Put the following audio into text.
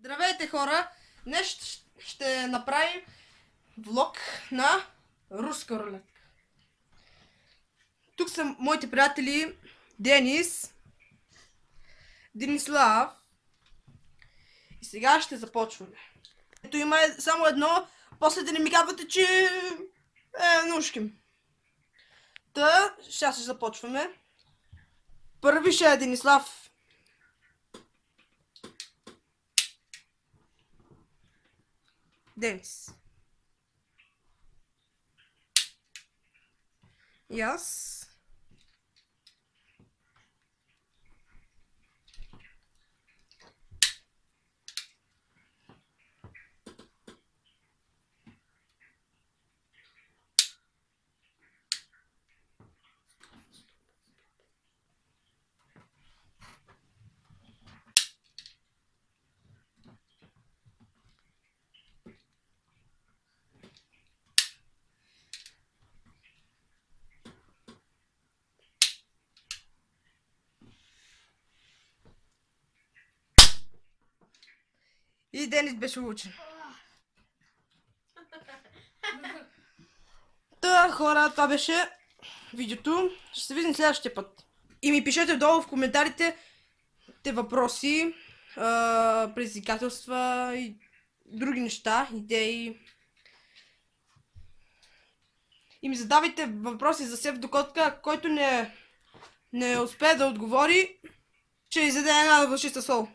Здравейте, хора! Днес ще направим влог на руска рулетка. Тук са моите приятели Денис, Денислав и сега ще започваме. Ето има само едно, после да не ми казвате, че нушким. Та, сега ще започваме. Първи ще е Денислав. Денис. И аз. И Денис беше учен. Та, хора, това беше видеото. Ще се видим следващия път. И ми пишете долу в коментарите те въпроси, предизвикателства и други неща, идеи. И ми задавайте въпроси за Сев Докотка, който не успее да отговори, ще изяде една въшиста сол.